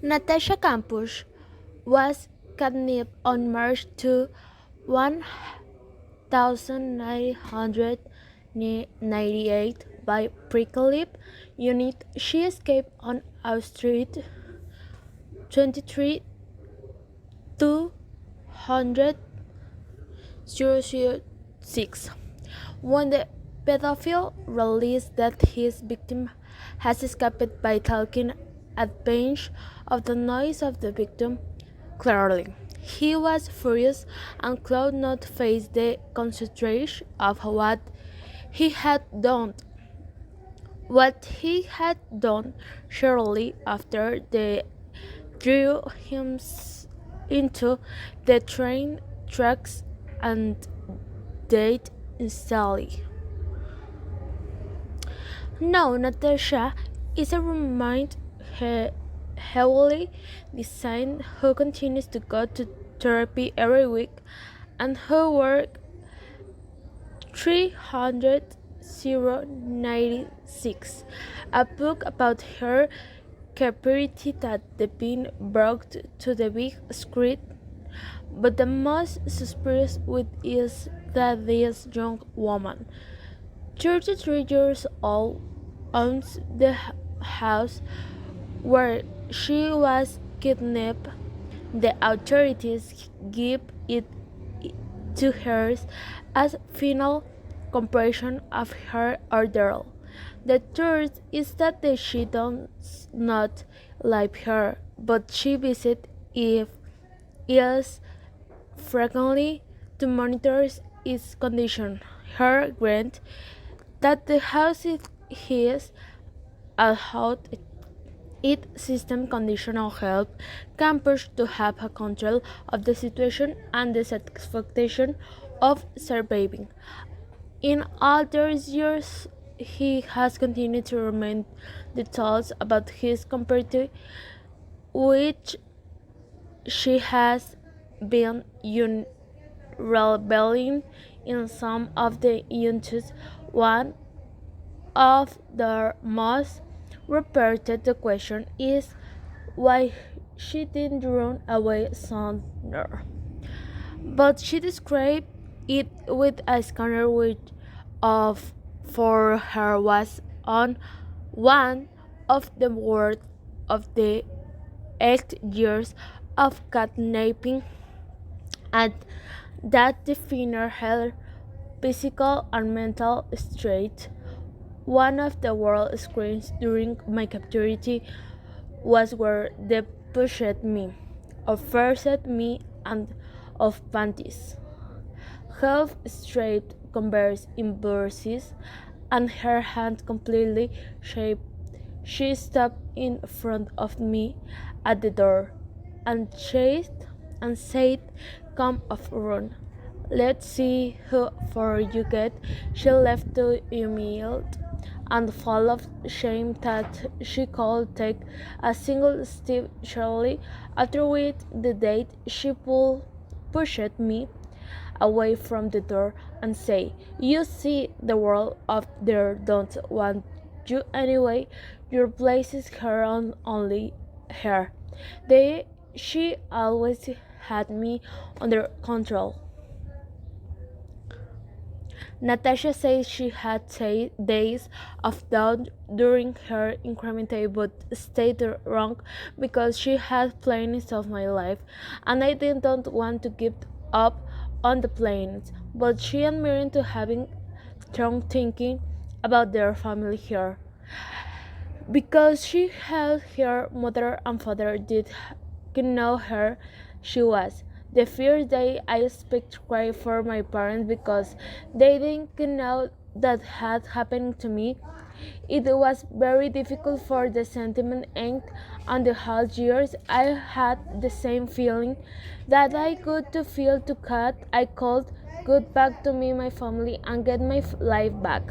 Natasha Kampush was kidnapped on March 2, 1998 by Prickly Unit. She escaped on Street 23 200 006. When the pedophile realized that his victim has escaped by talking advantage of the noise of the victim, clearly, he was furious and could not face the consequences of he had done. What he had done shortly after they drew him into the train tracks and died instantly. Now, Natasha is a remind heavily designed who continues to go to therapy every week and who work 396, a book about her capacity that the being brought to the big screen. But the most suspicious with is that this young woman, 33 years old, owns the house where she was kidnapped. The authorities give it to her as final confirmation of her ordeal. The truth is that she does not live here, but she visits if is frequently to monitor its condition. Her grant that the house is his allowed it system conditional help campers to have a control of the situation and the satisfaction of surviving. In all these years, he has continued to remain details about his comparative, which she has been rebelling in some of the units. One of the most repeated question is why she didn't run away sooner. But she described it with a scanner which of for her was on one of the worst of the 8 years of kidnapping and that defined her physical and mental state. One of the world screens during my captivity was where they pushed me, forced me, and of panties. Half straight converse in verses, and her hand completely shaped. She stopped in front of me at the door and chased and said, "Come off, run. Let's see who for you get." She left to humiliate and full of shame that she could take a single step surely. After which the date she pushed me away from the door and say, "You see, the world up there don't want you anyway. Your place is her on only her." She always had me under control. Natasha says she had days of doubt during her incremental but stayed wrong because she had plans of my life and I didn't want to give up on the plans. But she admitted to having strong thinking about their family here because she had her mother and father did know her she was. The first day I expect to cry for my parents because they didn't know that had happened to me. It was very difficult for the sentiment and on the whole years I had the same feeling that I could to feel to cut I could get back to me, my family and get my life back.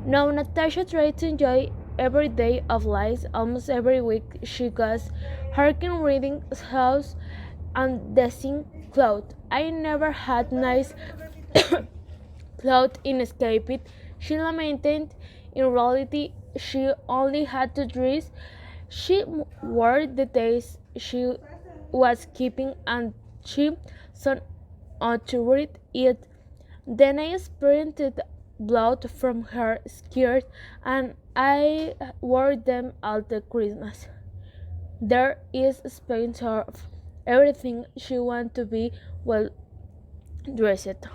Now Natasha tried to enjoy every day of life. Almost every week she goes hiking, reading house and dressing clothes. I never had nice clothes in escape it. She lamented in reality she only had to dress. She wore the days she was keeping and she sought out to read it. Then I sprinted blood from her skirt and I wore them all the Christmas. There is space of everything she want to be well dressed.